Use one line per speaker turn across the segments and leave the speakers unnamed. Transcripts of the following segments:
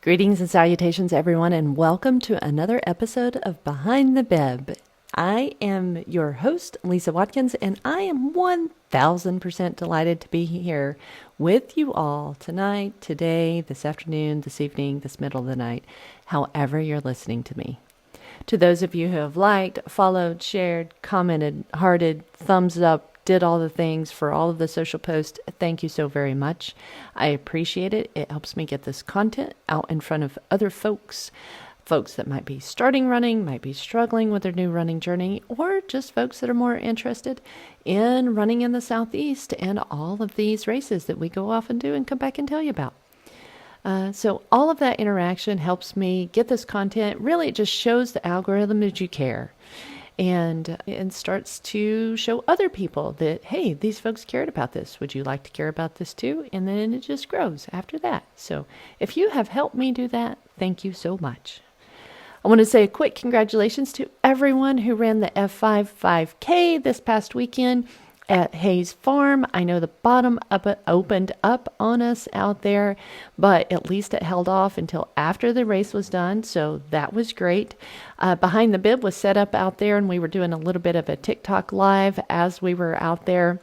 Greetings and salutations, everyone, and welcome to another episode of Behind the Bib. I am your host, Lisa Watkins, and I am 1000% delighted to be here with you all tonight, today, this afternoon, this evening, this middle of the night, however you're listening to me. To those of you who have liked, followed, shared, commented, hearted, thumbs up, did all the things for all of the social posts, thank you so very much. I appreciate it. It helps me get this content out in front of other folks that might be starting running, might be struggling with their new running journey, or just folks that are more interested in running in the Southeast and all of these races that we go off and do and come back and tell you about. So all of that interaction helps me get this content. Really, it just shows the algorithm that you care. And starts to show other people that, hey, these folks cared about this. Would you like to care about this too? And then it just grows after that. So if you have helped me do that, thank you so much. I want to say a quick congratulations to everyone who ran the F5 5K this past weekend at Hayes Farm. I know the bottom opened up on us out there, but at least it held off until after the race was done, so that was great. Behind the Bib was set up out there, and we were doing a little bit of a TikTok live as we were out there.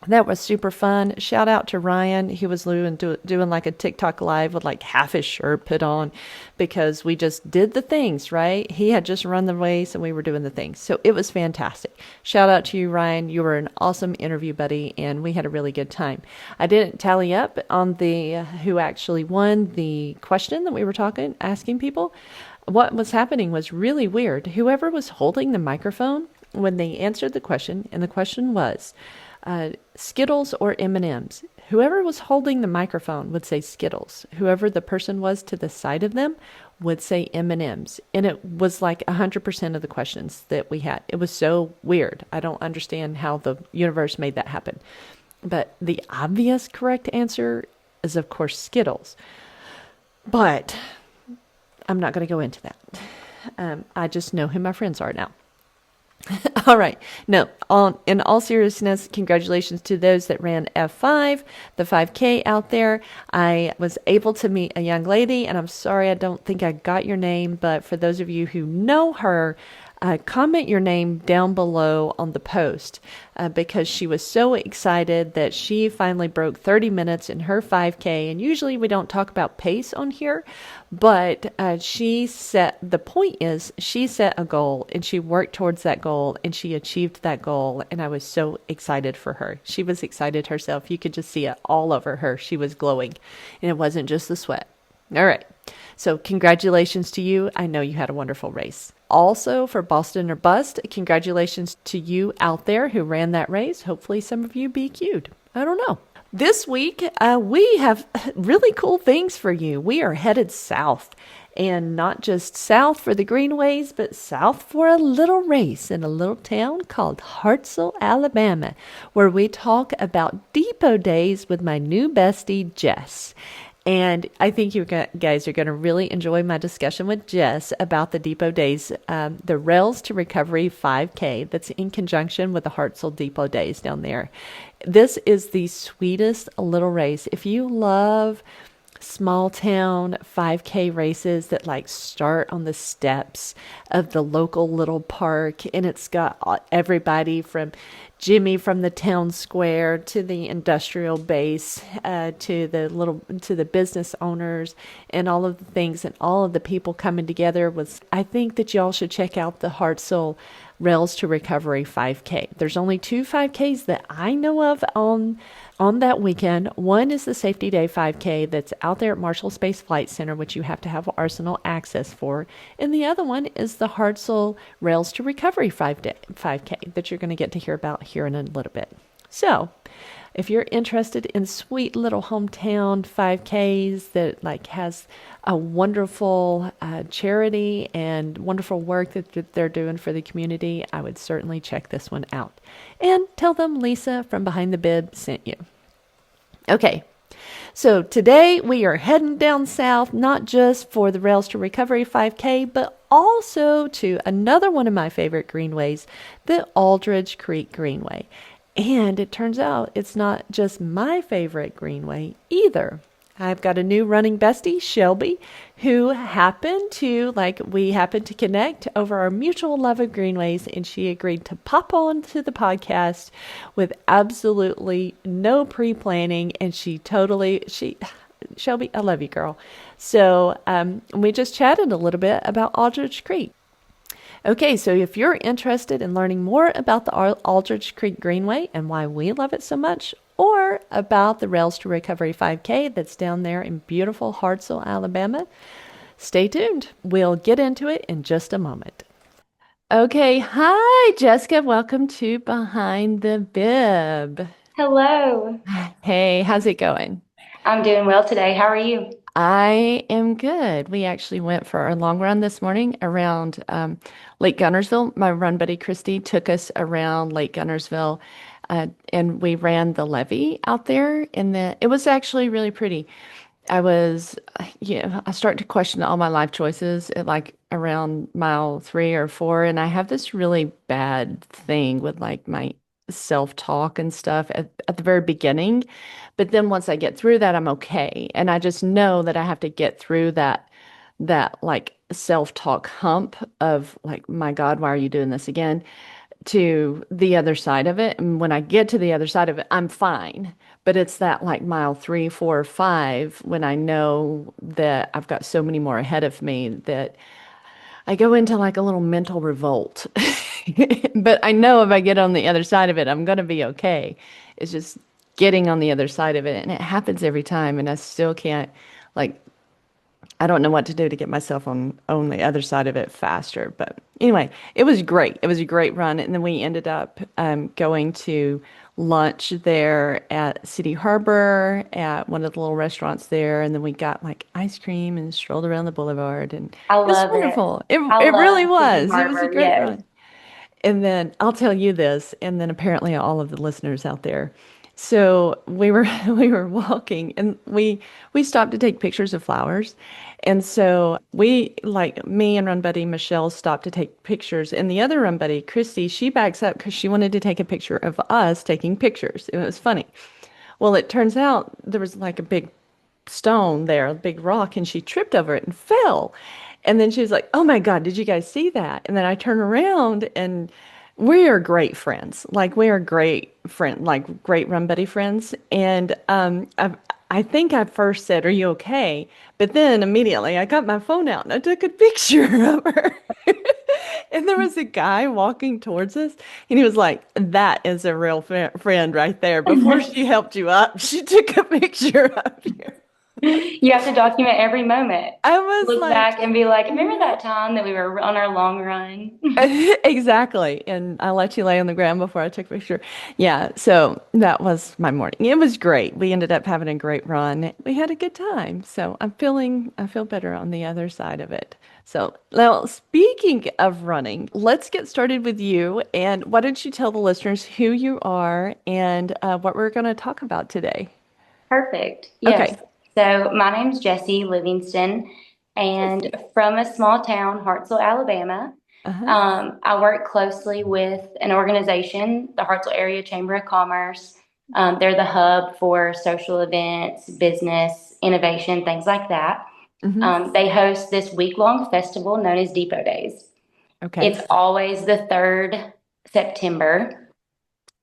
That was super fun. Shout out to Ryan. He was doing like a TikTok live with like half his shirt put on because we just did the things, right? He had just run the race and we were doing the things. So it was fantastic. Shout out to you, Ryan. You were an awesome interview buddy and we had a really good time. I didn't tally up on who actually won the question that we were asking people. What was happening was really weird. Whoever was holding the microphone when they answered the question, and the question was, Skittles or M&Ms. Whoever was holding the microphone would say Skittles. Whoever the person was to the side of them would say M&Ms. And it was like 100% of the questions that we had. It was so weird. I don't understand how the universe made that happen. But the obvious correct answer is, of course, Skittles. But I'm not going to go into that. I just know who my friends are now. All right. No, in all seriousness, congratulations to those that ran F5, the 5K out there. I was able to meet a young lady, and I'm sorry I don't think I got your name, but for those of you who know her, comment your name down below on the post because she was so excited that she finally broke 30 minutes in her 5K. And usually we don't talk about pace on here, but she set a goal and she worked towards that goal and she achieved that goal. And I was so excited for her. She was excited herself. You could just see it all over her. She was glowing and it wasn't just the sweat. All right. So congratulations to you. I know you had a wonderful race. Also for Boston or Bust, congratulations to you out there who ran that race. Hopefully some of you BQ'd. I don't know. This week, we have really cool things for you. We are headed south, and not just south for the greenways, but south for a little race in a little town called Hartselle, Alabama, where we talk about depot days with my new bestie, Jess. And I think you guys are going to really enjoy my discussion with Jess about the Depot Days, the Rails to Recovery 5K that's in conjunction with the Hartselle Depot Days down there. This is the sweetest little race. If you love small town 5K races that like start on the steps of the local little park, and it's got everybody from Jimmy from the town square to the industrial base, to the business owners and all of the things and all of the people coming together. I think that y'all should check out the Hartselle Rails to Recovery 5K. There's only 2 5Ks that I know of on that weekend. One is the Safety Day 5K that's out there at Marshall Space Flight Center, which you have to have Arsenal access for. And the other one is the Hartselle Rails to Recovery 5K that you're going to get to hear about here in a little bit. So if you're interested in sweet little hometown 5Ks that like has a wonderful charity and wonderful work that they're doing for the community, I would certainly check this one out. And tell them Lisa from Behind the Bib sent you. Okay, so today we are heading down south, not just for the Rails to Recovery 5K, but also to another one of my favorite greenways, the Aldridge Creek Greenway. And it turns out it's not just my favorite greenway either. I've got a new running bestie, Shelby, who we happened to connect over our mutual love of greenways, and she agreed to pop on to the podcast with absolutely no pre-planning. And Shelby, I love you, girl. So we just chatted a little bit about Aldridge Creek. Okay, so if you're interested in learning more about the Aldridge Creek Greenway and why we love it so much, or about the Rails to Recovery 5K that's down there in beautiful Hartselle, Alabama, stay tuned. We'll get into it in just a moment. Okay, hi, Jessica. Welcome to Behind the Bib.
Hello.
Hey, how's it going?
I'm doing well today. How are you?
I am good. We actually went for a long run this morning around Lake Gunnersville. My run buddy Christy took us around Lake Gunnersville, and we ran the levee out there. And it was actually really pretty. I start to question all my life choices at like around mile 3 or 4, and I have this really bad thing with like my self-talk and stuff at the very beginning. But then once I get through that, I'm okay. And I just know that I have to get through that like self-talk hump of like, my God, why are you doing this again? To the other side of it. And when I get to the other side of it, I'm fine. But it's that like mile 3, 4, 5 when I know that I've got so many more ahead of me that I go into like a little mental revolt. But I know if I get on the other side of it, I'm going to be okay. It's just getting on the other side of it. And it happens every time. And I still can't, like, I don't know what to do to get myself on the other side of it faster. But anyway, it was great. It was a great run. And then we ended up going to lunch there at City Harbor at one of the little restaurants there. And then we got like ice cream and strolled around the boulevard. And
I
it was
love it.
wonderful. It,
I
it really
love City
was. It was a
Harbor.
great
Yes.
run. And then I'll tell you this, and then apparently all of the listeners out there. So we were we were walking, and we stopped to take pictures of flowers. And so we, like me and run buddy Michelle, stopped to take pictures, and the other run buddy Christy, she backs up because she wanted to take a picture of us taking pictures. It was funny. Well, it turns out there was like a big stone there, a big rock, and she tripped over it and fell. And then she was like, "Oh my God, did you guys see that?" And then I turn around, and we are great friends. Like we are great friend, like great run buddy friends. And I think I first said, "Are you okay?" But then immediately I got my phone out and I took a picture of her. And there was a guy walking towards us, and he was like, "That is a real friend right there." Before she helped you up, she took a picture of you.
You have to document every moment.
I was
Look
like,
back and be like, remember
"Yeah."
that time that we were on our long run?
Exactly. And I let you lay on the ground before I took a picture. Yeah. So that was my morning. It was great. We ended up having a great run. We had a good time. So I feel better on the other side of it. So now, speaking of running, let's get started with you. And why don't you tell the listeners who you are and what we're going to talk about today?
Perfect. Yes.
Okay.
So my name's Jessie Livingston, and
Jesse.
from a small town, Hartselle, Alabama.
Uh-huh.
I work closely with an organization, the Hartselle Area Chamber of Commerce. They're the hub for social events, business, innovation, things like that.
Hmm.
They host this week-long festival known as Depot Days.
Okay.
It's always the September,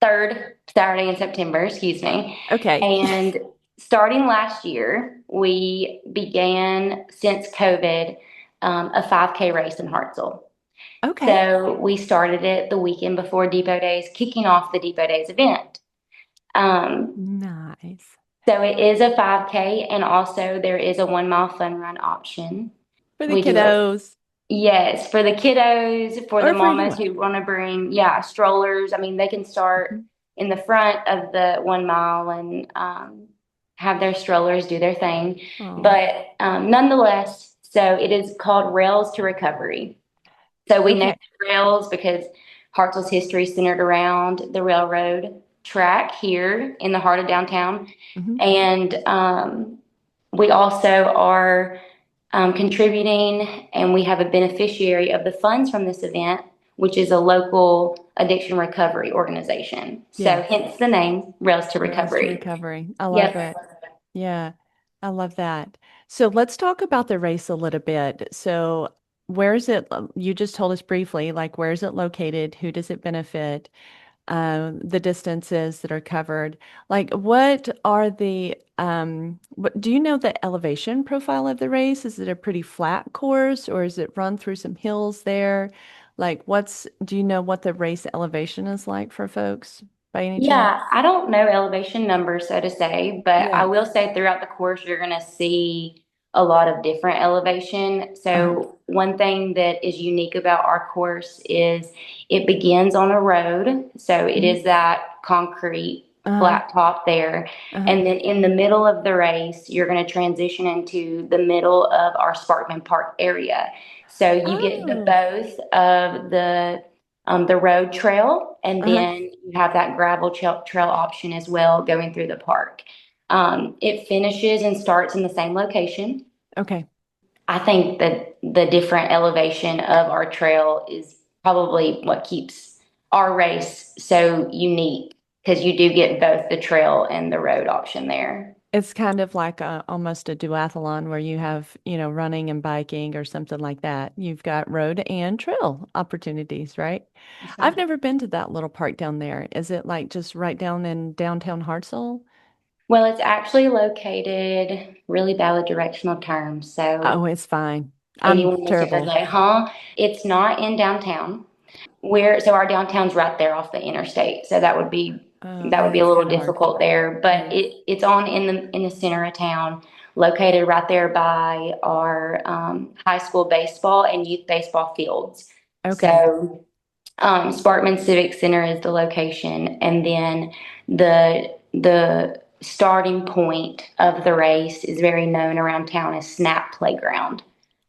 third Saturday in September, excuse me.
Okay.
And starting last year, we began since COVID a 5K race in Hartselle.
Okay.
So we started it the weekend before Depot Days, kicking off the Depot Days event. Um,
Nice.
so it is a 5K, and also there is a 1 mile fun run option.
For the
We do it.
kiddos
Yes, for the kiddos, for the
or for
mamas
anyone.
who want to bring, yeah, strollers. I mean, they can start
Mhm.
in the front of the 1 mile and have their strollers do their thing.
Oh,
But nonetheless, so it is called Rails to Recovery. So we named
okay.
it Rails because Hartsville's history is centered around the railroad track here in the heart of downtown.
Hmm.
And we also are contributing, and we have a beneficiary of the funds from this event, which is a local addiction recovery organization. So
Yes.
hence the name Rails to
Rails to
Recovery.
recovery. I love
Yep.
it. Yeah. I love that. So let's talk about the race a little bit. So where is it? You just told us briefly, like where is it located? Who does it benefit? The distances that are covered. Like what are do you know the elevation profile of the race? Is it a pretty flat course or is it run through some hills there? Like do you know what the race elevation is like for folks by any chance?
Yeah, I don't know elevation numbers, so to say, but I
Yeah.
will say throughout the course, you're going to see a lot of different elevation.
Uh-huh.
So, one thing that is unique about our course is it begins on a road. So, it
Mhm.
is that concrete
Uh-huh.
flat top there.
Uh-huh.
And then in the middle of the race, you're going to transition into the middle of our Sparkman Park area. So, you get the
Oh.
both of the road trail, and
Uh-huh.
then you have that gravel trail option as well going through the park. It finishes and starts in the same location.
Okay.
I think that the different elevation of our trail is probably what keeps our race so unique because you do get both the trail and the road option there.
It's kind of like almost a duathlon where you have, running and biking or something like that. You've got road and trail opportunities, right?
That's
I've
right.
never been to that little park down there. Is it like just right down in downtown Hartselle?
Well, it's actually located really bad with directional terms.
Oh,
So
it's fine. I'm
anyone listening is
terrible.
like, huh? It's not in downtown. So our downtown's right there off the interstate. So
Oh,
that would
then
be a
it's
little
kind of hard.
difficult there. But
Yeah.
it's on in the center of town, located right there by our high school baseball and youth baseball fields.
Okay.
So Sparkman Civic Center is the location, and then the starting point of the race is very known around town as Snap Playground.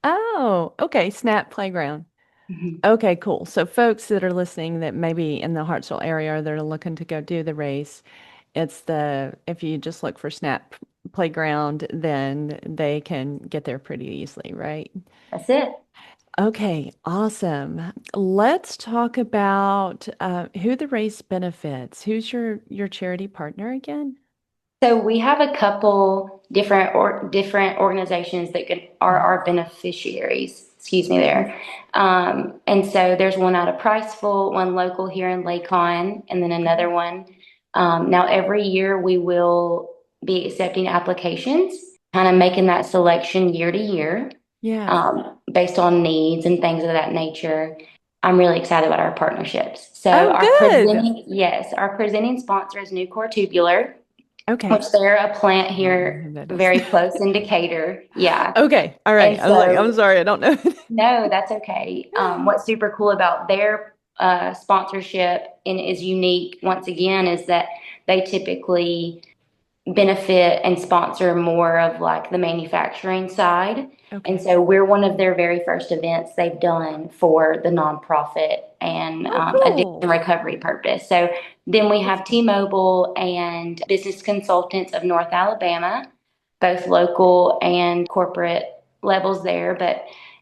Oh, okay. Snap Playground.
Mhm.
Okay, cool. So folks that are listening that maybe in the Hartsville area or that are looking to go do the race, if you just look for Snap Playground, then they can get there pretty easily, right?
That's it.
Okay, awesome. Let's talk about who the race benefits. Who's your charity partner again?
So we have a couple different organizations that are
Uh-huh.
our beneficiaries. Excuse me there. And so there's one out of Priceville, one local here in Lacon, and then
Uh-huh.
another one. Now every year we will be accepting applications, kind of making that selection year to year,
Yeah.
based on needs and things of that nature. I'm really excited about our partnerships. So
Oh, good.
our presenting sponsor is Nucor Tubular,
Okay.
which they're a plant
I don't know
here
who that is.
very close in Decatur. Yeah.
Okay. All right.
And
I was like, I'm
so,
sorry, I don't know.
no, that's okay. What's super cool about their sponsorship and is unique, once again, is that they typically benefit and sponsor more of like the manufacturing side. And
Okay.
so we're one of their very first events they've done for the nonprofit and
Oh,
addiction
cool.
recovery purpose. So then we
That's
have
cool.
T-Mobile and Business Consultants of North Alabama, both local and corporate levels there.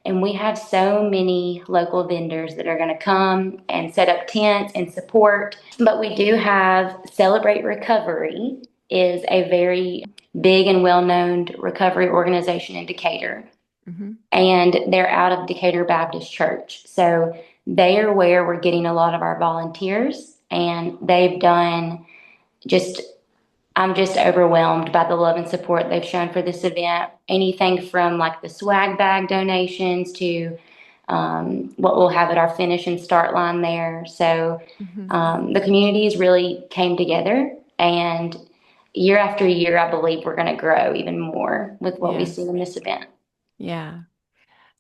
And we have so many local vendors that are going to come and set up tents and support. But we do have Celebrate Recovery is a very big and well-known recovery organization in Decatur,
Hmm.
and they're out of Decatur Baptist Church. So they are where we're getting a lot of our volunteers, and they've done just I'm just overwhelmed by the love and support they've shown for this event. Anything from like the swag bag donations to what we'll have at our finish and start line there. So
Hmm.
the communities really came together, and year after year, I believe we're going to grow even more with what we
Yeah.
see in this event.
Yeah.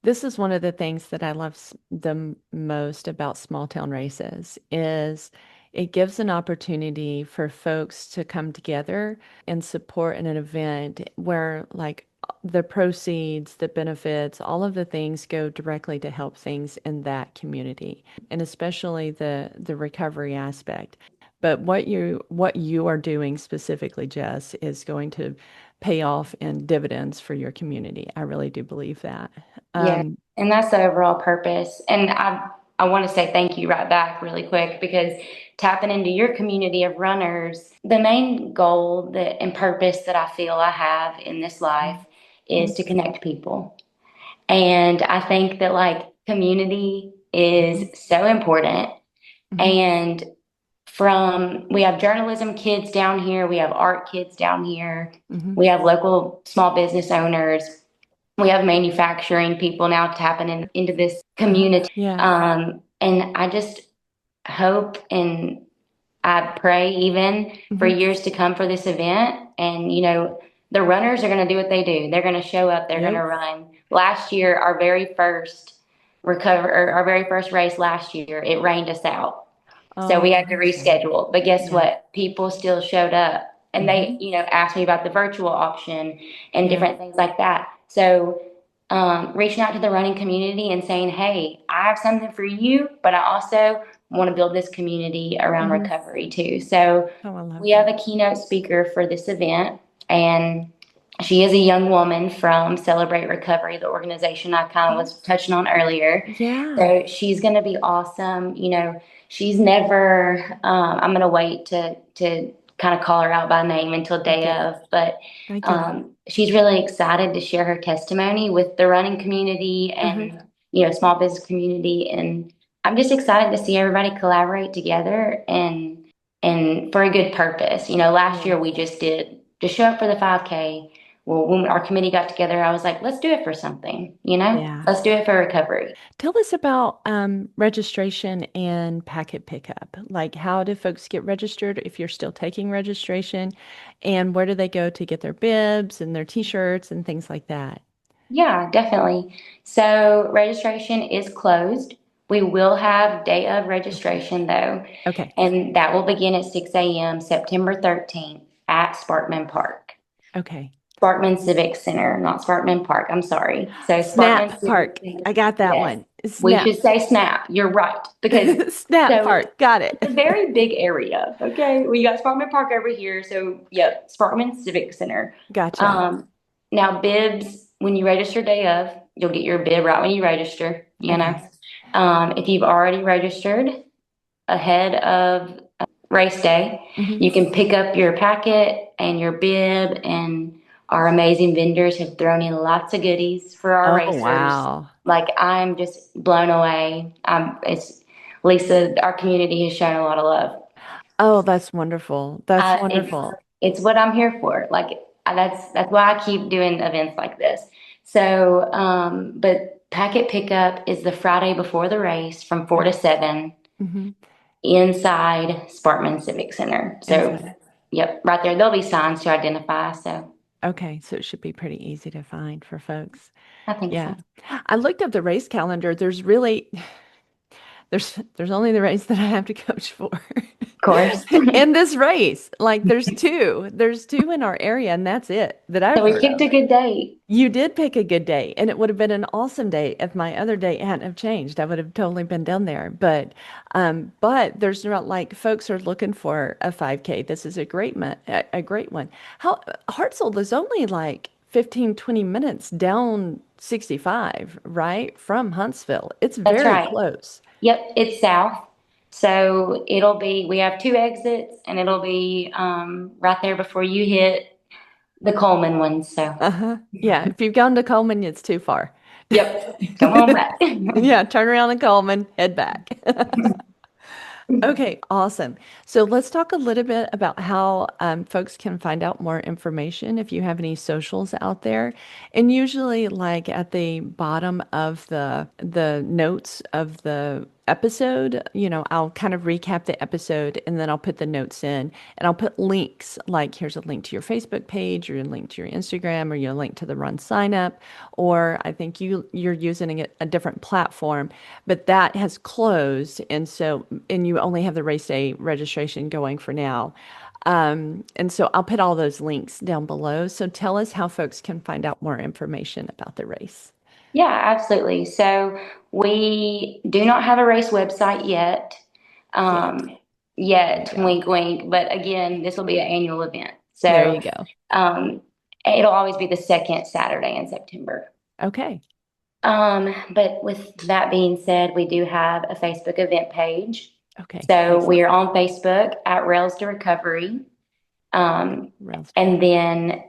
This is one of the things that I love the most about small town races is it gives an opportunity for folks to come together and support in an event where like the proceeds, the benefits, all of the things go directly to help things in that community, and especially the recovery aspect. But what you are doing specifically, Jess, is going to pay off in dividends for your community. I really do believe that.
Yeah,
Um,
and that's the overall purpose. And I want to say thank you right back really quick because tapping into your community of runners, the main goal that and purpose that I feel I have in this life is to connect people. And I think that like community is so important.
Mm-hmm.
And we have journalism kids down here, we have art kids down here,
Mm-hmm.
we have local small business owners, we have manufacturing people now tapping into this community.
Yeah.
And I just hope and I pray even for
Mm-hmm.
years to come for this event. And, the runners are going to do what they do. They're going to show up. They're going to
Yep.
run. Last year, our very first race last year, it rained us out. So we
Oh,
had to
I'm sorry.
reschedule. But guess
Yeah.
what? People still showed up and
Mm-hmm.
they, asked me about the virtual option and
Yeah.
different things like that. So reaching out to the running community and saying, hey, I have something for you, but I also want to build this community around
Mm-hmm.
recovery too. So
Oh, I love
we have
that.
a keynote speaker for this event, and she is a young woman from Celebrate Recovery, the organization I kind of
Oh,
was touching on earlier.
yeah.
So she's going to be awesome. She's never, I'm going to wait to kind of call her out by name until
I
day
get it.
of, but
I get it.
she's really excited to share her testimony with the running community
Uh-huh.
and, small business community. And I'm just excited to see everybody collaborate together and for a good purpose. Last
Yeah.
year we just show up for the 5K. Well, when our committee got together, I was like, let's do it for something,
Yeah.
let's do it for recovery.
Tell us about registration and packet pickup. Like, how do folks get registered if you're still taking registration? And where do they go to get their bibs and their t-shirts and things like that?
Yeah, definitely. So registration is closed. We will have day of
Okay.
registration though,
Okay.
and that will begin at 6 a.m. September 13th at Sparkman Park.
Okay.
Sparkman Civic Center, not Sparkman Park. I'm sorry. So Sparkman
Snap
Civic
Park.
Center.
I got that
Yes.
one.
We
Snap.
should say SNAP. You're right. Because
Snap
so
Park. Got
it's a
it.
very big area. Okay. We got Sparkman Park over here. So yep, Sparkman Civic Center.
Gotcha.
Um, Now bibs, when you register day of, you'll get your bib right when you register.
Okay.
If you've already registered ahead of race day,
Hmm.
you can pick up your packet and your bib, and our amazing vendors have thrown in lots of goodies for our
Oh,
racers.
wow.
Like I'm just blown away. It's Lisa, our community has shown a lot of love.
Oh, that's wonderful. That's
Uh, it's
wonderful.
it's what I'm here for. Like that's why I keep doing events like this. So, but packet pickup is the Friday before the race from 4 to 7
Hmm.
inside Sparkman Civic Center. So,
Inside.
yep, right there. There'll be signs to identify. So,
Okay, so it should be pretty easy to find for folks.
I think so.
Yeah. I looked up the race calendar. There's only the race that I have to coach for.
Of course.
In this race, like there's two. There's two in our area, and that's it that
So
I've
we
heard
picked
of.
a good date.
You did pick a good day, and it would have been an awesome day if my other date hadn't have changed. I would have totally been down there. But there's not like folks are looking for a 5K. This is a great one. How Hartselle is only like 15, 20 minutes down 65, right? From Huntsville. It's
That's
very
right.
close.
Yep, it's south. So we have two exits and it'll be right there before you hit the Coleman one. So,
Uh-huh. Yeah, if you've gone to Coleman, it's too far.
yep, come on back.
Yeah, turn around in Coleman, head back. Okay, awesome. So let's talk a little bit about how folks can find out more information if you have any socials out there. And usually, like at the bottom of the notes of the episode, I'll kind of recap the episode and then I'll put the notes in and I'll put links. Like here's a link to your Facebook page, or a link to your Instagram, or your link to the run sign up. Or I think you're using a different platform, but that has closed, and you only have the race day registration going for now. And so I'll put all those links down below. So tell us how folks can find out more information about the race.
Yeah, absolutely. So we do not have a race website yet.
Yet.
Um,
There you
Yet,
go.
wink, wink. But again, this will be an annual event.
There
So
you go.
um, it'll always be the second Saturday in September.
Okay.
But with that being said, we do have a Facebook event page.
Okay,
So
Facebook
we are on Facebook at Rails to Recovery. Um,
Rails to
and
Recovery.
then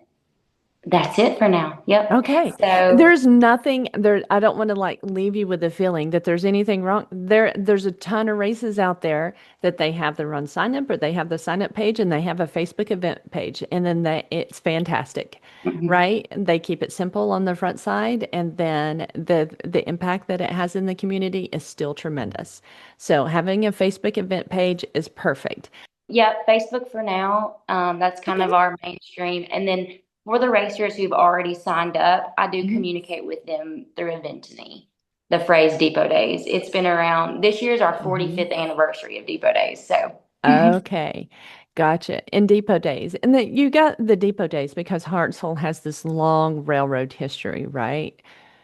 that's it for now. Yep.
Okay.
So
There's nothing there. I don't want to like leave you with the feeling that there's anything wrong. There's a ton of races out there that they have the run sign up or they have the sign up page and they have a Facebook event page. And then it's fantastic,
mhm.
right? They keep it simple on the front side. And then the impact that it has in the community is still tremendous. So having a Facebook event page is perfect.
Yep, Facebook for now. That's kind of
Okay.
our mainstream. And then for the racers who've already signed up, I do
Mhm.
communicate with them through Eventany, the phrase Depot Days. It's been around, this year's our
Mhm.
45th anniversary of Depot Days. So
Okay. Gotcha. In depot days. And that you got the depot days because Hartselle has this long railroad history, right?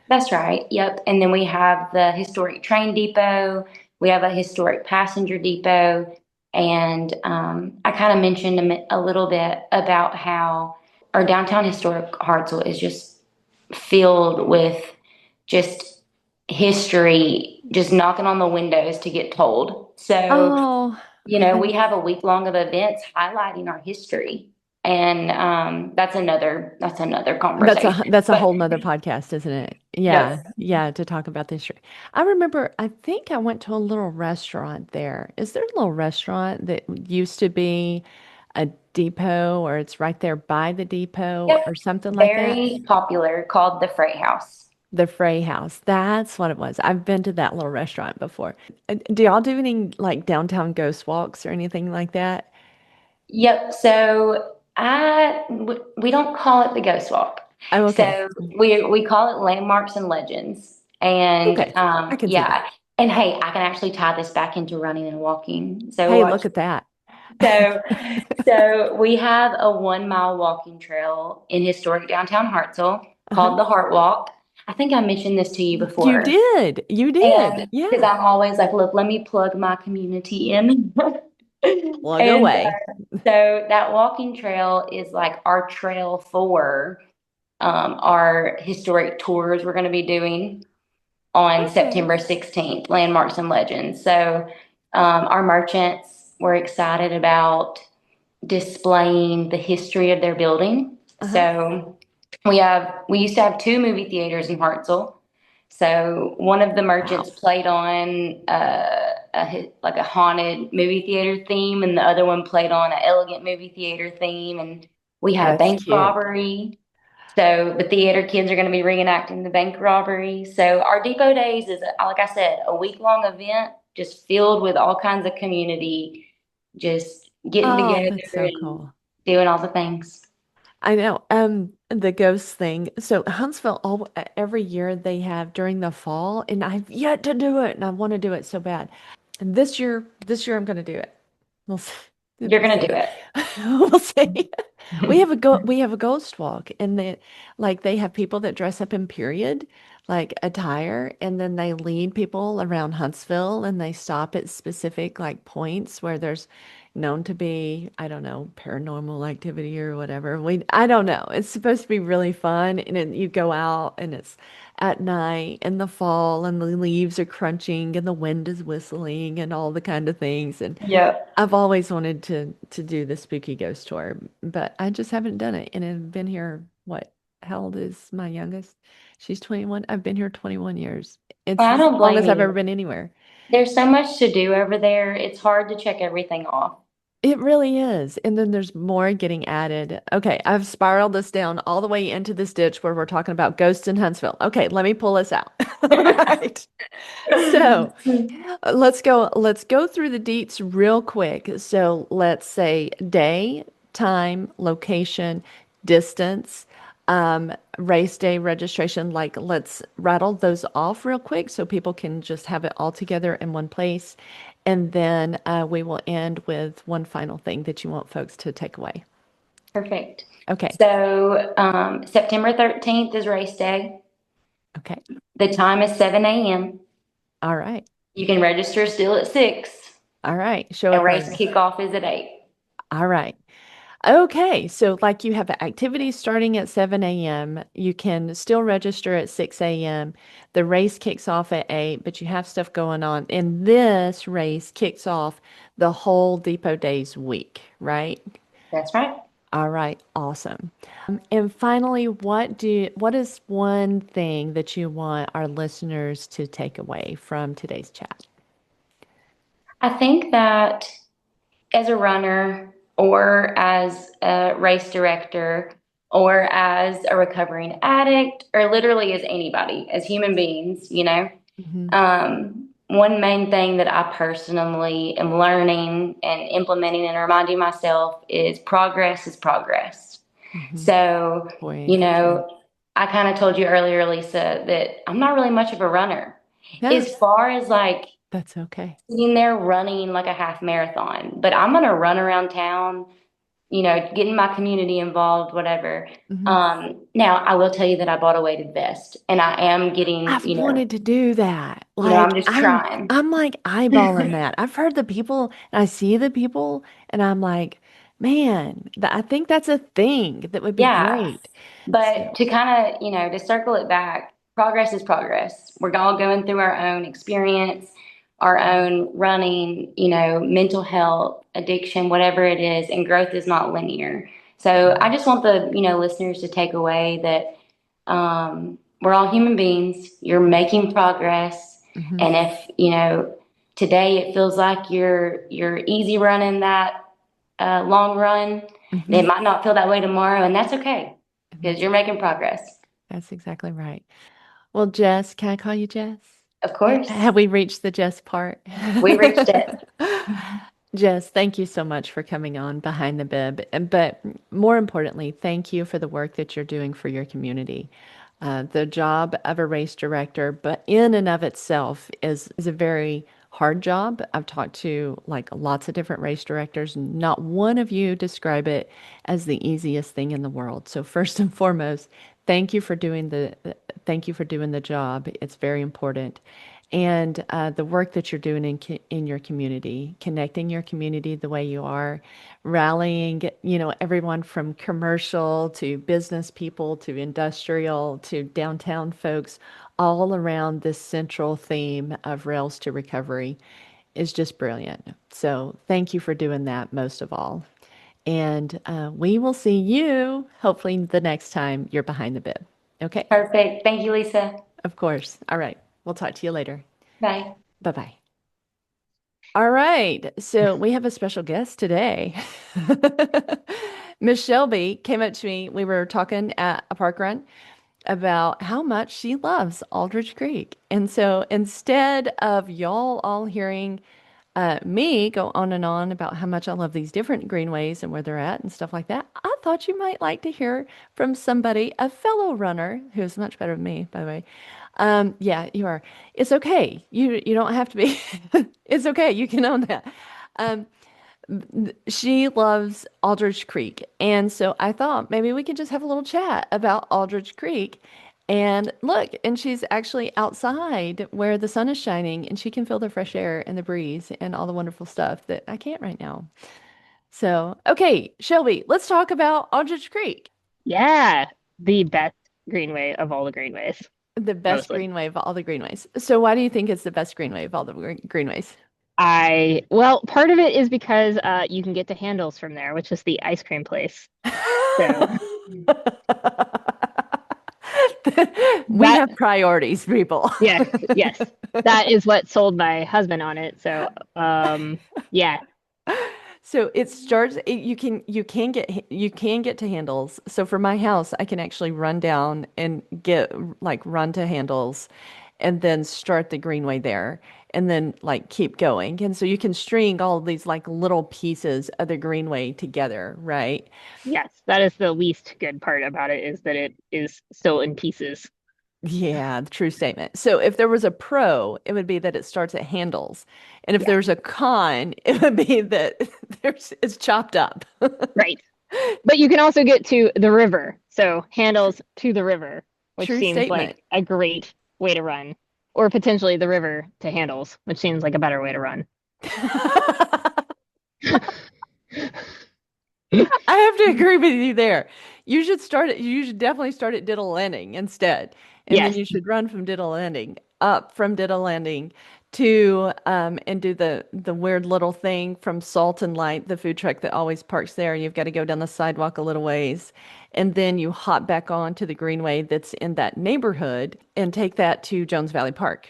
that's right. Yep. And then we have the historic train depot. We have a historic passenger depot. And I kind of mentioned a little bit about how our downtown historic Hartselle is just filled with just history, just knocking on the windows to get told. So,
Oh,
we have a week long of events highlighting our history. And that's another conversation.
that's a
But
whole nother podcast, isn't it? Yeah.
yes.
Yeah, to talk about the history. I remember, I think I went to a little restaurant there. Is there a little restaurant that used to be a depot or it's right there by the depot or
Yep.
something like that?
Very popular, called the Freight House.
The Frey House. That's what it was. I've been to that little restaurant before. Do y'all do any like downtown ghost walks or anything like that?
Yep. So we don't call it the Ghost Walk.
Oh, okay.
So we call it Landmarks and Legends. And
Okay. I can see that.
yeah. And hey, I can actually tie this back into running and walking. So
Hey,
watch.
look at that.
So so we have a 1 mile walking trail in historic downtown Hartselle
Uh-huh.
called the Heart Walk. I think I mentioned this to you
You
before.
did. You did.
And because
Yeah.
I'm always like, look, let me plug my community in.
Plug
And
away.
so that walking trail is like our trail for our historic tours we're going to be doing on
Okay.
September 16th, Landmarks and Legends. So our merchants were excited about displaying the history of their building.
Uh-huh.
So we used to have two movie theaters in Hartselle. So one of the
Wow.
merchants played on like a haunted movie theater theme, and the other one played on an elegant movie theater theme. And we had a
That's
bank
cute.
robbery. So the theater kids are going to be reenacting the bank robbery. So our Depot Days is, like I said, a week-long event just filled with all kinds of community, just getting
Oh,
together
that's so
and
cool.
doing all the things.
I know. The ghost thing. So Huntsville, every year they have during the fall, and I've yet to do it, and I want to do it so bad. And this year I'm going to do it. We'll see.
You're
We'll
going to
see.
do it.
We'll see. We have a ghost walk, and they have people that dress up in period like attire, and then they lead people around Huntsville, and they stop at specific like points where there's known to be, I don't know, paranormal activity or whatever. I don't know. It's supposed to be really fun, and you go out, and it's at night in the fall, and the leaves are crunching, and the wind is whistling, and all the kind of things, and
Yep.
I've always wanted to do the spooky ghost tour, but I just haven't done it. And I've been here, what? How old is my youngest? She's 21. I've been here 21 years. It's
Well, I
as
don't
long
blame
as I've ever
you.
been anywhere.
There's so much to do over there. It's hard to check everything off.
It really is. And then there's more getting added. Okay, I've spiraled this down all the way into this ditch where we're talking about ghosts in Huntsville. Okay, let me pull this out. All right. So, let's go through the deets real quick. So let's say day, time, location, distance, race day registration. Like let's rattle those off real quick so people can just have it all together in one place. And then we will end with one final thing that you want folks to take away.
Perfect.
Okay.
So September 13th is race day.
Okay.
The time is 7 a.m.
All right.
You can register still at 6,
All right. Show
and
up
race
early.
kickoff is at 8.
All right. Okay, so like you have activities starting at 7 a.m. You can still register at 6 a.m. The race kicks off at 8, but you have stuff going on. And this race kicks off the whole Depot Days week, right?
That's right.
All right, awesome. And finally, what is one thing that you want our listeners to take away from today's chat?
I think that as a runner or as a race director or as a recovering addict or literally as anybody, as human beings,
Hmm.
one main thing that I personally am learning and implementing and reminding myself is progress is progress.
Hmm.
So,
Boy,
you
true.
know, I kind of told you earlier, Lisa, that I'm not really much of a runner.
Yeah,
As far as like
that's okay.
sitting there running like a half marathon, but I'm gonna run around town, getting my community involved, whatever.
Hmm.
Now I will tell you that I bought a weighted vest and I am getting,
I've wanted to do that.
I'm
Like
just
I'm
trying.
I'm like eyeballing that. I've heard the people and I see the people and I'm like, man, I think that's a thing that would be
Yeah.
great.
But
So,
to kind of, to circle it back, progress is progress. We're all going through our own experience, our
mhm,
own running, mental health, addiction, whatever it is, and growth is not linear. So I
mhm,
just want the, listeners to take away that we're all human beings. You're making progress.
mhm,
And if, today it feels like you're easy running that long run,
mhm.
it might not feel that way tomorrow, and that's okay
And
because you're making progress.
that's exactly right. Well, Jess, can I call you Jess?
Of course,
Have we reached the Jess part?
we reached it.
Jess, thank you so much for coming on Behind the Bib. But more importantly, thank you for the work that you're doing for your community. The job of a race director, but in and of itself, is a very hard job. I've talked to like lots of different race directors. Not one of you describe it as the easiest thing in the world. So first and foremost, thank you for doing the job. It's very important. And the work that you're doing in your community, connecting your community the way you are, rallying, everyone from commercial to business people to industrial to downtown folks, all around this central theme of Rails to Recovery is just brilliant. So thank you for doing that most of all. And we will see you hopefully the next time you're behind the bib. Okay,
Perfect. Thank you, Lisa.
of course. All right. We'll talk to you later.
Bye.
Bye bye. All right. So we have a special guest today. Miss Shelby came up to me. We were talking at a park run about how much she loves Aldridge Creek. And so instead of y'all all hearing me go on and on about how much I love these different greenways and where they're at and stuff like that, I thought you might like to hear from somebody, a fellow runner who's much better than me, by the way. Yeah, you are. It's okay. You don't have to be. It's okay. You can own that. Um, she loves Aldridge Creek, and so I thought maybe we could just have a little chat about Aldridge Creek. And look, and she's actually outside where the sun is shining, and she can feel the fresh air and the breeze and all the wonderful stuff that I can't right now. So, okay, Shelby, let's talk about Aldridge Creek,
Yeah, the best greenway of all the greenways,
the best
mostly.
greenway of all the greenways. So, why do you think it's the best greenway of all the greenways?
Well, part of it is because you can get to Handles from there, which is the ice cream place. So
We
that,
have priorities, people.
yes, yes, that is what sold my husband on it. So, yeah,
So it starts you can get to handles. So for my house, I can actually run down and get like run to handles and then start the greenway there and then like keep going. And so you can string all of these like little pieces of the greenway together, right?
yes, that is the least good part about it is that it is still in pieces.
Yeah, the true statement. So if there was a pro, it would be that it starts at handles. And if
Yeah,
there's a con, it would be that it's chopped up.
right. But you can also get to the river. So Handles to the river, which
True
seems
statement.
like a great way to run. Or potentially the river to Handles, which seems like a better way to run.
I have agree with you there. You should definitely start at Diddle Landing instead. And then
Yes.
you should run from Diddle Landing up from Diddle Landing to and do the weird little thing from Salt and Light, the food truck that always parks there. You've got to go down the sidewalk a little ways. And then you hop back on to the greenway that's in that neighborhood and take that to Jones Valley Park,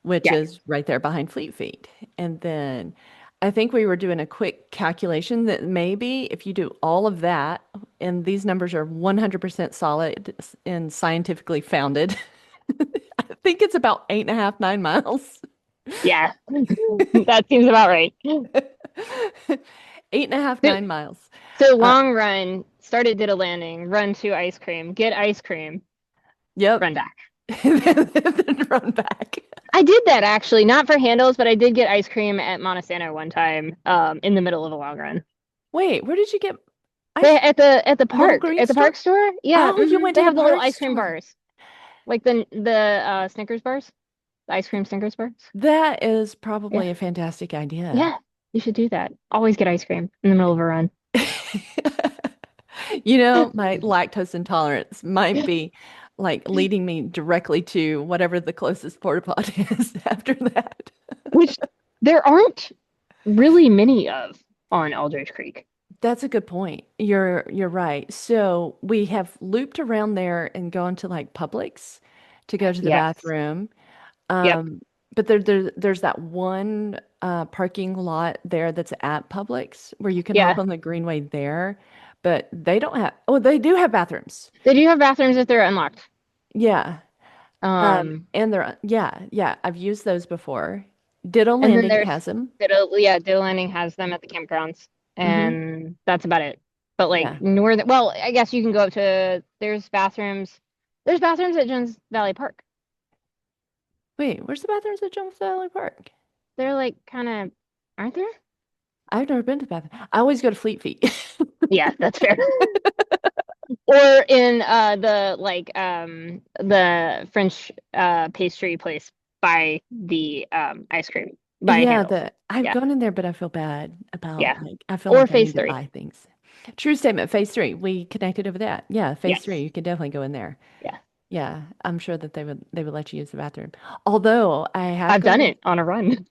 which
Yeah.
is right there behind Fleet Feet. And then I think we were doing a quick calculation that maybe if you do all of that, and these numbers are 100% solid and scientifically founded, I think it's about 8.5, 9 miles.
Yeah. That seems about right.
8.5,
So,
9 miles.
so
Uh,
long run, start at Diddle Landing, run to ice cream, get ice cream,
yep.
run back.
Then run back.
I did that actually, not for handles, but I did get ice cream at Montesano one time, in the middle of a long run.
Wait, where did you get
They
ice?
at the
Little
park,
green
at the
store?
park store. Yeah,
Oh, you went
they
to the
have the little
park
ice cream
store.
bars, like the Snickers bars, the ice cream Snickers bars.
That is
Yeah,
probably a fantastic idea.
yeah, you should do that. Always get ice cream in the middle of a run.
You know, my lactose intolerance might be like leading me directly to whatever the closest porta potty is after that.
Which there aren't really many of on Aldridge Creek.
That's a good point. You're right. So we have looped around there and gone to like Publix to go to the
Yes.
bathroom.
Yep.
Um, but there's that one parking lot there that's at Publix where you can hop
Yeah.
on the greenway there, but they don't have, oh, they do have bathrooms.
They do have bathrooms if they're unlocked.
Yeah.
Um,
And they're, yeah, I've used those before. Ditto
and then
Landing
there's
has them.
Diddle Landing has them at the campgrounds,
Hmm.
and that's about it. But like
Yeah.
northern, well, I guess you can go up to there's bathrooms. There's bathrooms at Jones Valley Park.
Wait, where's the bathrooms at Jones Valley Park?
They're like kind of, aren't there?
I've never been to the bathroom. I always go to Fleet Feet.
Yeah, that's fair. Or in the French pastry place by the ice cream by
Yeah,
Handles.
I've
Yeah,
gone in there, but I feel bad about
yeah.
like I feel
Or
like I
phase
need to
three.
buy things. True statement. Phase three. We connected over that. Yeah, phase three.
Yes.
You can definitely go in there.
Yeah.
Yeah, I'm sure that they would let you use the bathroom. Although I have
I've done
gone
it on a run.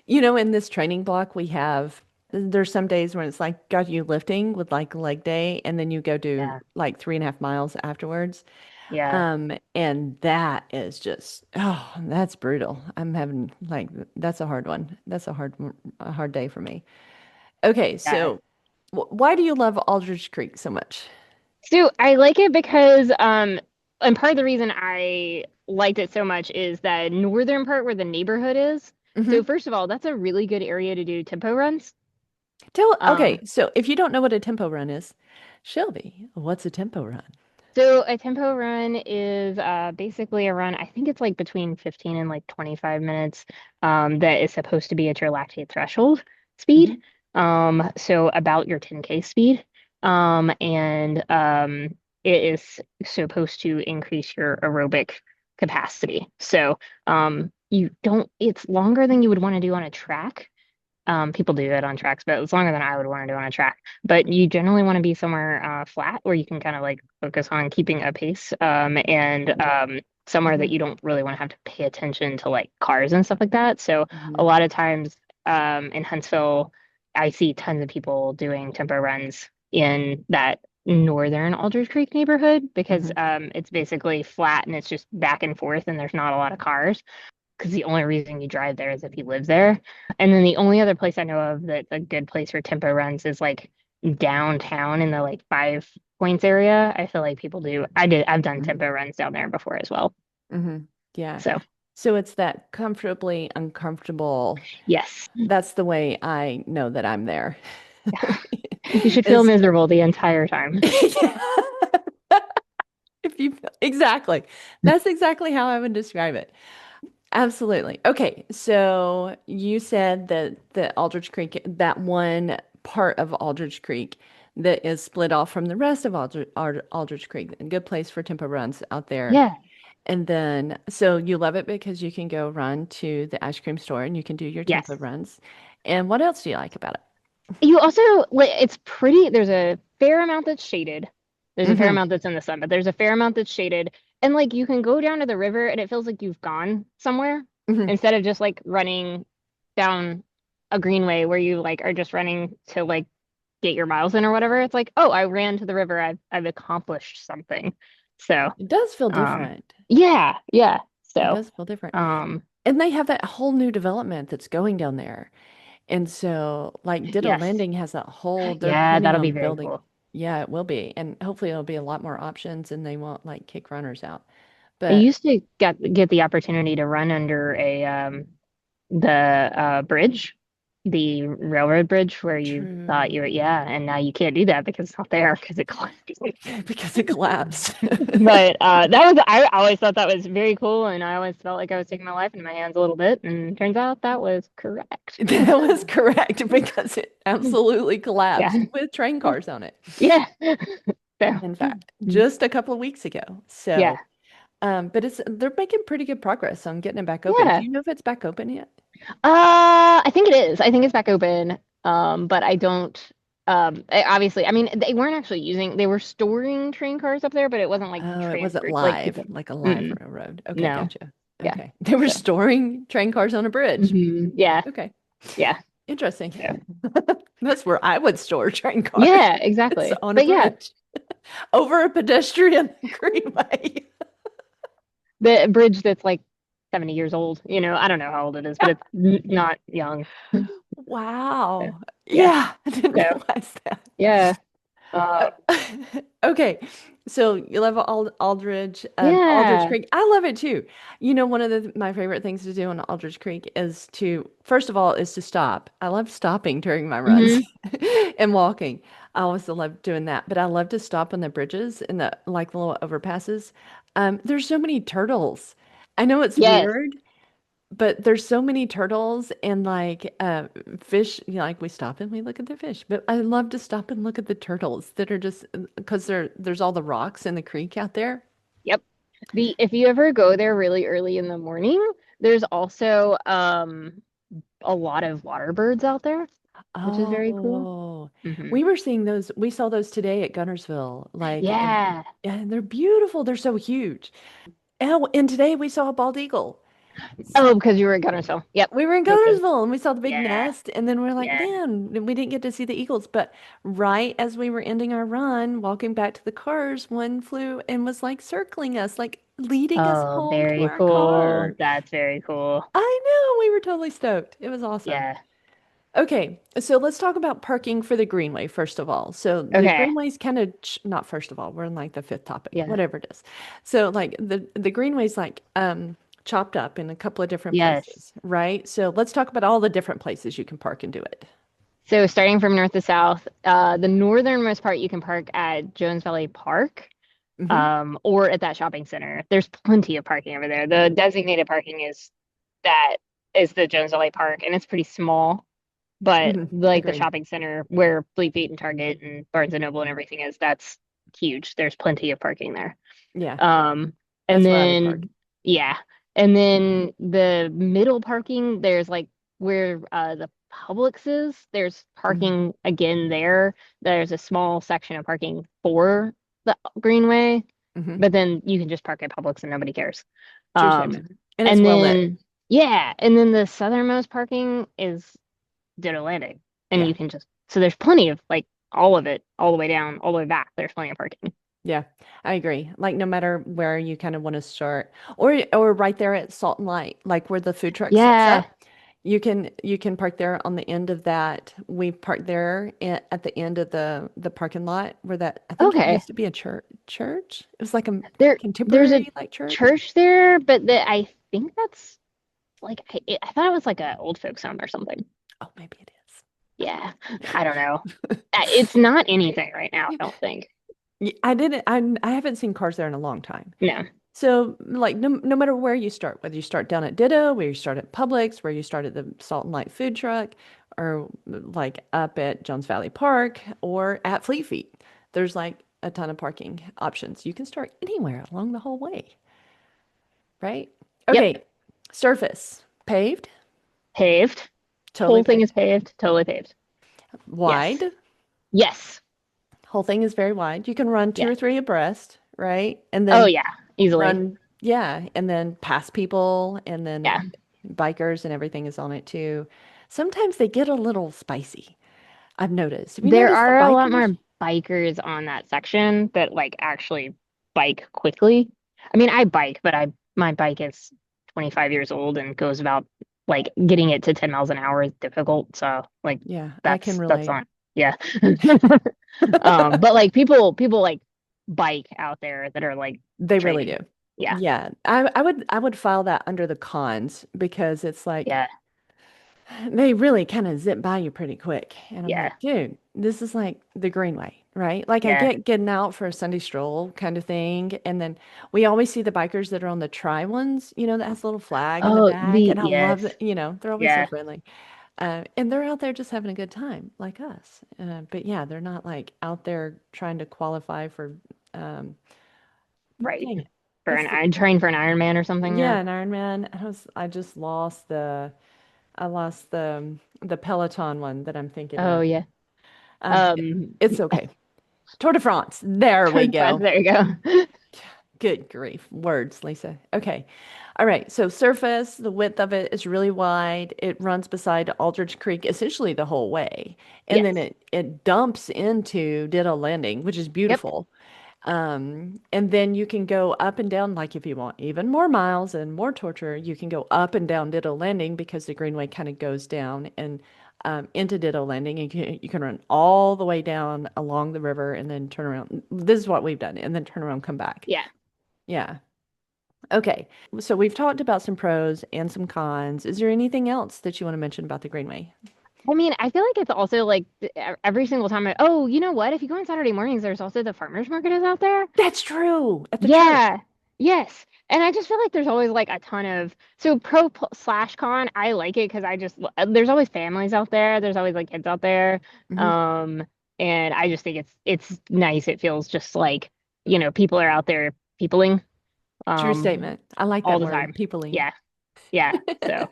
You know, in this training block we have, there's some days when it's like got you lifting with like leg day, and then you go do
Yeah.
like 3.5 miles afterwards.
Yeah.
And that is just, oh, that's brutal. I'm having like that's a hard one. That's a hard day for me. Okay,
Yeah.
so why do you love Aldridge Creek so much?
So I like it because and part of the reason I liked it so much is that northern part where the neighborhood is. So
Hmm.
first of all, that's a really good area to do tempo runs.
Okay,
Um,
so if you don't know what a tempo run is, Shelby, what's a tempo run?
so a tempo run is basically a run, I think it's like between 15 and like 25 minutes, that is supposed to be at your lactate threshold
Hmm.
speed. So about your 10K speed. And it is supposed to increase your aerobic capacity. So you don't, it's longer than you would want to do on a track. People do that on tracks, but it's longer than I would want to do on a track. But you generally want to be somewhere flat where you can kind of like focus on keeping a pace, and somewhere that
Hmm.
you don't really want to have to pay attention to like cars and stuff like that. So a
Hmm.
lot of times in Huntsville, I see tons of people doing tempo runs in that northern Aldridge Creek neighborhood because
Hmm.
it's basically flat and it's just back and forth and there's not a lot of cars because the only reason you drive there is if you live there. And then the only other place I know of that's a good place for tempo runs is like downtown in the like Five Points area. I feel like people do. I've done tempo runs down there before as well.
Hmm. Yeah.
So
So it's that comfortably uncomfortable.
yes,
That's the way I know that I'm there.
you should feel
Is
miserable the entire time.
if you exactly. That's exactly how I would describe it. Absolutely. Okay, so you said that the Aldrich Creek, that one part of Aldrich Creek that is split off from the rest of Aldrich Creek, a good place for tempo runs out there.
Yeah.
And then, so you love it because you can go run to the ice cream store and you can do your tempo
Yes.
runs. And what else do you like about it?
You also like it's pretty. There's a fair amount that's shaded. There's a fair
Hmm.
amount that's in the sun, but there's a fair amount that's shaded. And like you can go down to the river and it feels like you've gone somewhere
Hmm.
instead of just like running down a greenway where you like are just running to like get your miles in or whatever. It's like, oh, I ran to the river. I've accomplished something. So,
It does feel
um,
different.
yeah, yeah.
It
So,
does feel different.
um,
And they have that whole new development that's going down there. And so, like, Ditto
yes.
Landing has that whole, they're
Yeah,
planning
that'll be
on
very
building.
cool.
Yeah, it will be. And hopefully, it'll be a lot more options and they won't like kick runners out.
I
But
used to get the opportunity to run under a the bridge, the railroad bridge where you thought
true,
you were, yeah, and now you can't do that because it's not there because it collapsed.
because it collapsed.
But that was I always thought that was very cool, and I always felt like I was taking my life into my hands a little bit, and turns out that was correct.
That was correct because it absolutely
Yeah,
collapsed with train cars on it.
yeah. So,
In fact, just a couple of weeks ago.
yeah,
So, but they're making pretty good progress on getting it back open. Do
yeah.
you know if it's back open yet?
I think it is. I think it's back open. But I don't. Obviously, I mean, they weren't actually using. They were storing train cars up there, but it wasn't like
Oh, it wasn't
transferred. Like
live,
people.
like a live
Mm-mm,
railroad. Okay,
no.
gotcha.
Yeah.
Okay. They were
So.
storing train cars on a bridge.
Yeah.
Okay.
Yeah.
Interesting.
So.
That's where I would store train cars.
Yeah.
It's
Exactly.
on a
But yeah,
bridge over a pedestrian greenway.
the bridge that's like 70 years old. I don't know how old it is, but it's not young. So,
Wow.
yeah.
Yeah, I didn't
So
realize that.
yeah.
Uh,
Um.
okay, so you love Aldridge, Aldridge
Yeah.
Creek. I love it too. You know, one of my favorite things to do on Aldridge Creek is to, first of all, is to stop. I love stopping during my runs
Hmm.
and walking. I always love doing that, but I love to stop on the bridges and the like little overpasses. There's so many turtles. I know it's
Yes.
weird, but there's so many turtles and like fish, like we stop and we look at the fish. But I love to stop and look at the turtles that are just because there's all the rocks in the creek out there.
Yep. If you ever go there really early in the morning, there's also a lot of water birds out there, which is very cool.
Oh,
Hmm.
we were seeing those. We saw those today at Gunnersville. Like,
Yeah.
and they're beautiful. They're so huge. Oh, and today we saw a bald eagle.
Oh, because you were at Guntersville. Yep.
We were in
Makes sense.
Gunnersville and we saw the big
Yeah.
nest, and then we're like,
Yeah.
man, we didn't get to see the eagles. But right as we were ending our run, walking back to the cars, one flew and was like circling us, like leading us
Oh,
home to
very
our
cool.
car.
That's very cool.
I know, we were totally stoked. It was awesome.
Yeah.
Okay, so let's talk about parking for the Greenway first of all. So the
Okay.
Greenway's kind of not first of all, we're in like the fifth topic,
Yeah.
whatever it is. So like the Greenway's like chopped up in a couple of different
Yes.
places, right? So let's talk about all the different places you can park and do it.
So starting from north to south, the northernmost part you can park at Jones Valley Park,
Hmm.
or at that shopping center. There's plenty of parking over there. The designated parking that is the Jones Valley Park, and it's pretty small. But
Hmm.
like the
Agreed.
shopping center where Fleet Feet and Target and Barnes and Noble and everything is, that's huge. There's plenty of parking there.
Yeah,
Um, and
that's where I would park.
then yeah, and then the middle parking, there's like where the Publix is. There's
Hmm.
parking again there. There's a small section of parking for the Greenway,
Hmm.
but then you can just park at Publix and nobody cares.
True
Um,
statement. And it's
and
well lit.
then yeah, and then the southernmost parking is Ditto Landing, and
Yeah.
you can just so there's plenty of like all of it, all the way down, all the way back. There's plenty of parking.
Yeah, I agree. Like no matter where you kind of want to start, or right there at Salt and Light, like where the food truck sets
Yeah.
up, you can park there on the end of that. We parked there at the end of the parking lot where that I think it
Okay.
used to be a church. It was like a
There's a
contemporary like church.
church there, but I think that's like I thought it was like a old folks home or something.
Oh, maybe it
Yeah, I don't know. It's not anything right now, I
is.
don't think.
I didn't. I haven't seen cars there in a long time.
No.
So, like, no matter where you start, whether you start down at Ditto, where you start at Publix, where you start at the Salt and Light food truck, or like up at Jones Valley Park or at Fleet Feet, there's like a ton of parking options. You can start anywhere along the whole way, right?
Yep.
Okay, surface, paved,
Paved.
totally
Whole thing
paved.
is paved, totally paved. Yes.
Wide.
Yes.
Whole thing is very wide. You can run two
Yeah.
or three abreast, right? And
Oh
then
yeah, easily.
run, yeah, and then pass people, and then
Yeah.
bikers and everything is on it too. Sometimes they get a little spicy. I've noticed. Have you
There
noticed the
are a lot
bikers?
more bikers on that section that like actually bike quickly. I mean, I bike, but I my bike is 25 years old and goes about like getting it to 10 miles an hour is difficult. So like
Yeah, I can
that's
relate.
on. Yeah. But like people like bike out there that are like
They really do.
training. Yeah.
Yeah, I would file that under the cons because it's like
Yeah.
they really kind of zip by you pretty quick. And I'm
Yeah.
like, dude, this is like the Greenway, right? Like I
Yeah.
get getting out for a Sunday stroll kind of thing. And then we always see the bikers that are on the tri ones, that has a little flag in the
Oh,
back.
the
And I love
yes.
that, they're always so
Yeah.
friendly. And they're out there just having a good time like us. But yeah, they're not like out there trying to qualify for, um,
Right.
dang it.
For
What's
an
the,
I train for an Ironman or something,
yeah,
yeah.
an Ironman. I just lost I lost the Peloton one that I'm thinking
Oh
of.
yeah.
Uh,
Um,
it's okay. Tour de France. There
Tour
we
de France,
go.
there you go.
Good grief. Words, Lisa. Okay. All right. So surface, the width of it is really wide. It runs beside Aldridge Creek essentially the whole way. And then
Yes.
it dumps into Ditto Landing, which is
Yep.
beautiful. And then you can go up and down, like if you want even more miles and more torture, you can go up and down Ditto Landing because the Greenway kind of goes down and into Ditto Landing. And you can run all the way down along the river and then turn around. This is what we've done, and then turn around, come back.
Yeah.
Yeah. Okay. So we've talked about some pros and some cons. Is there anything else that you want to mention about the Greenway?
I mean, I feel like it's also like every single time oh, you know what? If you go on Saturday mornings, there's also the farmers market is out there.
That's true. At the church.
Yeah. Yes. And I just feel like there's always like a ton of so slash con. I like it because I just there's always families out there. There's always like kids out there.
Hmm.
Um, and I just think it's nice. It feels just like, people are out there peopling
True
um
statement. I like
all
that
the
word,
time.
peopling.
Yeah. Yeah. So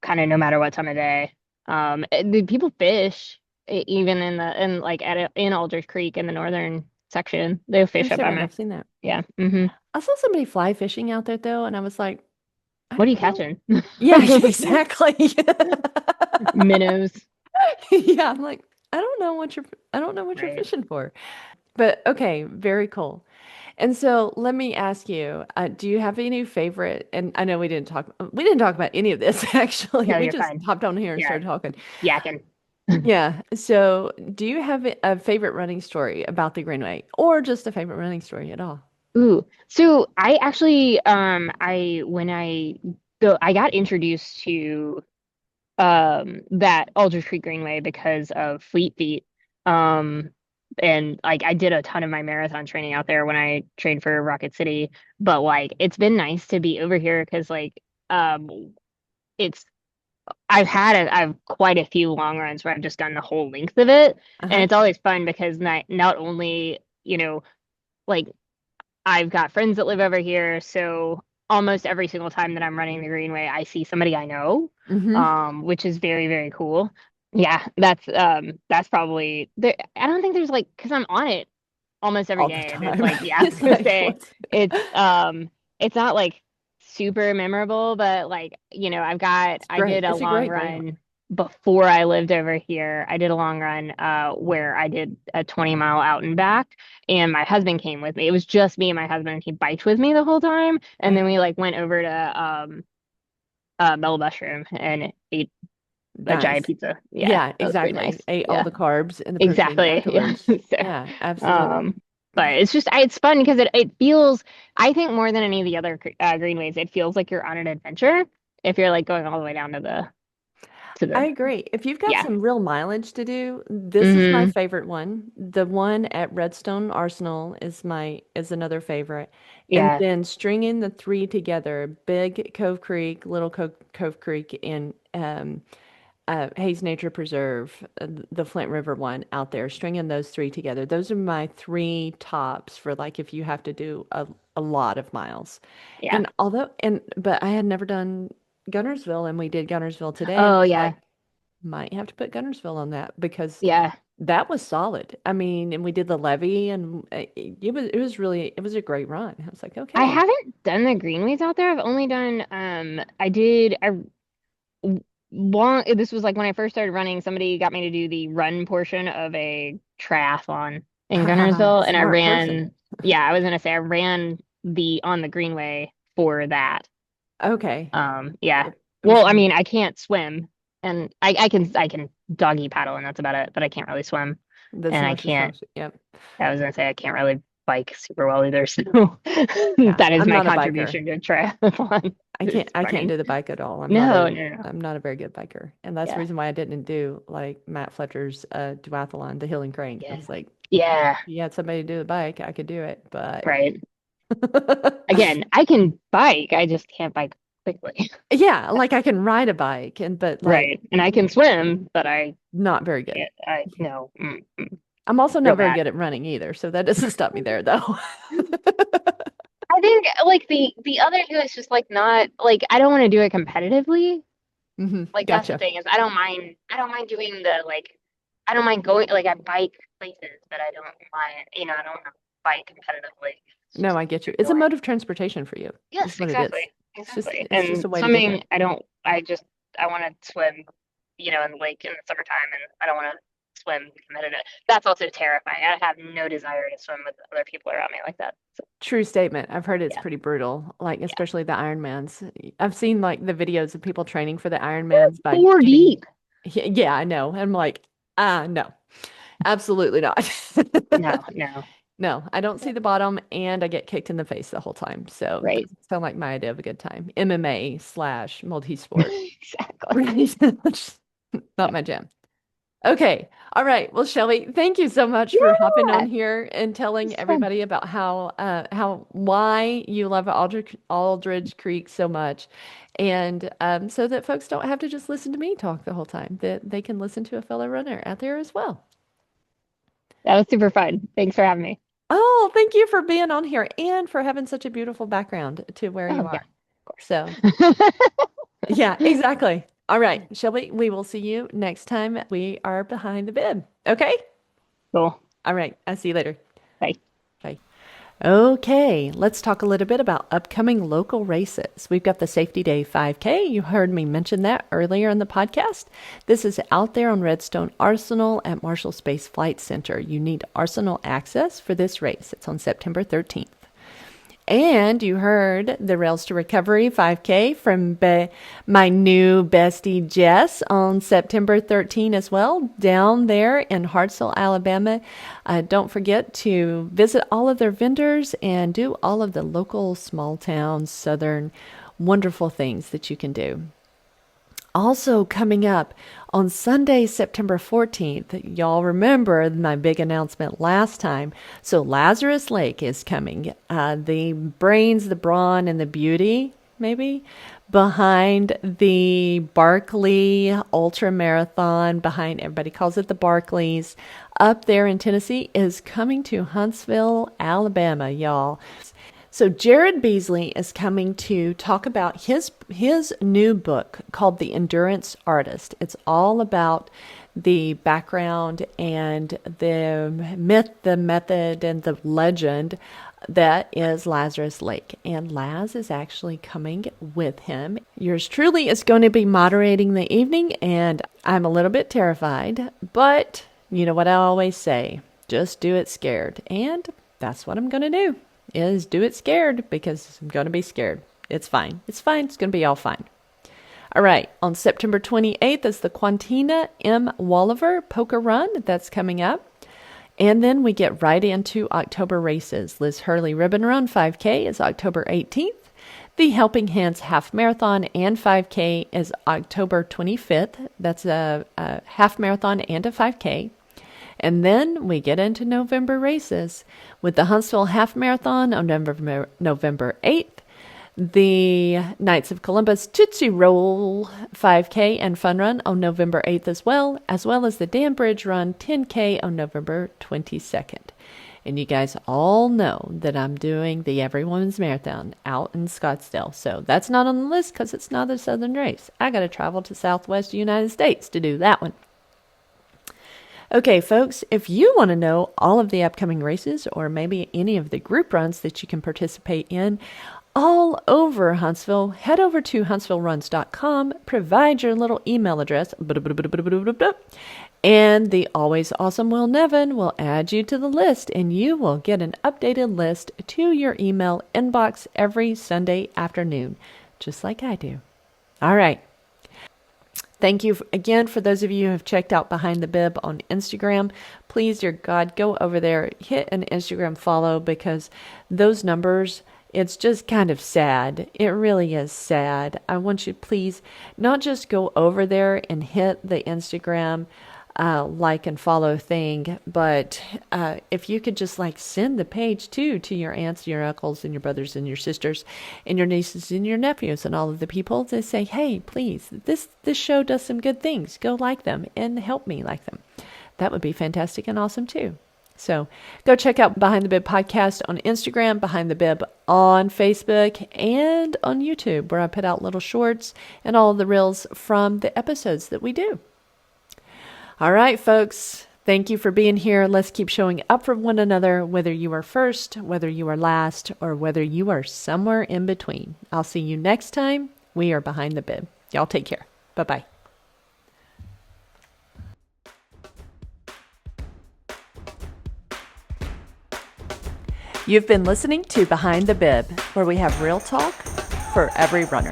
kind of no matter what time of day. The people fish even in like in Aldrich Creek in the northern section. They fish
There's
up by
different.
my
I've seen that.
yeah. Hmm.
I saw somebody fly fishing out there though, and I was like, I
What are you
don't know.
catching?
Yeah, exactly.
Minnows.
Yeah, I'm like, I don't know what you're
Right.
fishing for. But okay, very cool. And so let me ask you, do you have any favorite? And I know we didn't talk about any of this actually.
No,
We
you're
just
fine.
hopped on here and
Yeah.
started talking.
Yakking.
Yeah. So do you have a favorite running story about the Greenway or just a favorite running story at all?
Ooh. So I actually I when I go I got introduced to that Aldrich Creek Greenway because of Fleet Feet. Um and like I did a ton of my marathon training out there when I trained for Rocket City, but like it's been nice to be over here because like it's I've quite a few long runs where I've just done the whole length of it, and
Uh-huh.
it's always fun because not only, like I've got friends that live over here, so almost every single time that I'm running the Greenway, I see somebody I know,
Mm-hmm.
which is very, very cool. Yeah, that's probably there. I don't think there's like because I'm on it almost every
All the
day. There's
time.
like, yeah, I was
It's
gonna
like
say
what's
it's not like super memorable, but like,
it's
I
great.
did a
It's a
long
great layout.
run before I lived over here. I did a long run where I did a 20-mile out and back, and my husband came with me. It was just me and my husband, and he biked with me the whole time. And then
Uh-huh.
we like went over to Bell Mushroom and ate a giant
Nice.
pizza. Yeah,
Yeah,
that was pretty
exactly.
nice.
Ate all
Yeah.
the carbs and the protein
Exactly. Yeah.
afterwards. Yeah,
So,
absolutely.
but it's just it's fun because it feels I think more than any of the other greenways, it feels like you're on an adventure if you're like going all the way down to
I
the
agree. If you've got
yeah.
some real mileage to do, this is my
Hmm.
favorite one. The one at Redstone Arsenal is another favorite. And
Yeah.
then stringing the three together, Big Cove Creek, Little Cove Creek, and Hayes Nature Preserve, the Flint River one out there, stringing those three together. Those are my three tops for like if you have to do a lot of miles.
Yeah.
But I had never done Gunnersville, and we did Gunnersville today, and I
Oh
was
yeah.
like, might have to put Gunnersville on that because
Yeah.
that was solid. I mean, and we did the levee, and it was a great run. I was like,
I
okay.
haven't done the greenways out there. I've only done I long this was like when I first started running, somebody got me to do the run portion of a triathlon in Gunnersville, and I
Smart person.
ran, yeah, I was gonna say I ran the on the greenway for that.
Okay.
Yeah.
It was
Well, I mean, I can't swim, and I can doggy paddle, and that's about it, but I can't really swim,
that's
and I
not your strong
can't.
suit. Yep.
I was gonna say I can't really bike super well either, so
Yeah.
that is
I'm
my
not a biker.
contribution to triathlon. It's
I can't
funny.
do the bike at all.
No, no, no.
I'm not a very good biker. And that's the
Yeah,
reason why I didn't do like Matt Fletcher's duathlon, the hill and crank. I
yeah,
was like,
yeah.
if you had somebody to do the bike, I could do it, but
Right. Again, I can bike. I just can't bike quickly.
yeah, like I can ride a bike and but like
Right. And I can swim, but I
not very good.
can't. I no.
I'm also
Real
not very
bad.
good at running either, so that doesn't stop me there though.
I think like the other two is just like not like I don't want to do it competitively. Like that's the
Gotcha.
thing is I don't mind doing the like I don't mind going like I bike places, but I don't mind I don't want to bike competitively. It's
No,
just
I get you. It's a
annoying.
mode of transportation for you. Is
Yes,
what it is.
exactly. Exactly.
It's just a
And
way to get there.
swimming, I want to swim, in the lake in the summertime, and I don't want to swim competitive. That's also terrifying. I have no desire to swim with other people around me like that. So,
True statement. I've heard it's
yeah.
pretty brutal, like
Yeah.
especially the Ironmans. I've seen like the videos of people training for the Ironmans by
Four
getting,
deep.
yeah, I know. I'm like, no, absolutely not.
No, no.
No, I don't see the bottom and I get kicked in the face the whole time. So that
Right.
doesn't sound like my idea of a good time. MMA / multi-sport.
Exactly.
Right. Not my jam. Okay. All right. Well, Shelley, thank you so much for hopping on
Yeah.
here and telling
It's fun.
everybody about why you love Aldridge Creek so much. And so that folks don't have to just listen to me talk the whole time, that they can listen to a fellow runner out there as well.
That was super fun. Thanks for having me.
Oh, thank you for being on here and for having such a beautiful background to where you
Oh yeah,
are. So,
of
yeah,
course.
exactly. All right, Shelby, we will see you next time we are behind the bib. Okay?
Cool.
All right. I'll see you later.
Bye.
Bye. Okay, let's talk a little bit about upcoming local races. We've got the Safety Day 5K. You heard me mention that earlier in the podcast. This is out there on Redstone Arsenal at Marshall Space Flight Center. You need Arsenal access for this race. It's on September 13th. And you heard the Rails to Recovery 5K from my new bestie Jess on September 13 as well, down there in Hartselle, Alabama. Don't forget to visit all of their vendors and do all of the local small towns, southern, wonderful things that you can do. Also coming up on Sunday, September 14th, y'all remember my big announcement last time. So Lazarus Lake is coming. The brains, the brawn, and the beauty, maybe, behind the Barkley Ultra Marathon, behind everybody calls it the Barkleys, up there in Tennessee, is coming to Huntsville, Alabama, y'all. So Jared Beasley is coming to talk about his new book called The Endurance Artist. It's all about the background and the myth, the method, and the legend that is Lazarus Lake. And Laz is actually coming with him. Yours truly is going to be moderating the evening, and I'm a little bit terrified, but you know what I always say, just do it scared. And that's what I'm going to do. Is do it scared because I'm going to be scared. It's fine. It's fine. It's going to be all fine. All right. On September 28th is the Quantina M. Walliver Poker Run. That's coming up. And then we get right into October races. Liz Hurley Ribbon Run 5K is October 18th. The Helping Hands Half Marathon and 5K is October 25th. That's a half marathon and a 5K. And then we get into November races with the Huntsville Half Marathon on November 8th, the Knights of Columbus Tootsie Roll 5K and Fun Run on November 8th as well as the Danbridge Run 10K on November 22nd. And you guys all know that I'm doing the Every Woman's Marathon out in Scottsdale. So that's not on the list because it's not a Southern race. I got to travel to Southwest United States to do that one. Okay, folks, if you want to know all of the upcoming races or maybe any of the group runs that you can participate in all over Huntsville, head over to huntsvilleruns.com, provide your little email address, and the always awesome Will Nevin will add you to the list, and you will get an updated list to your email inbox every Sunday afternoon, just like I do. All right. Thank you again for those of you who have checked out Behind the Bib on Instagram. Please, dear God, go over there, hit an Instagram follow, because those numbers, it's just kind of sad. It really is sad. I want you to please not just go over there and hit the Instagram like and follow thing, but if you could just like send the page to your aunts, your uncles, and your brothers and your sisters, and your nieces and your nephews, and all of the people to say, hey, please, this show does some good things. Go like them and help me like them. That would be fantastic and awesome too. So go check out Behind the Bib podcast on Instagram, Behind the Bib on Facebook, and on YouTube, where I put out little shorts and all of the reels from the episodes that we do. All right, folks, thank you for being here. Let's keep showing up for one another, whether you are first, whether you are last, or whether you are somewhere in between. I'll see you next time. We are Behind the Bib. Y'all take care. Bye-bye. You've been listening to Behind the Bib, where we have real talk for every runner.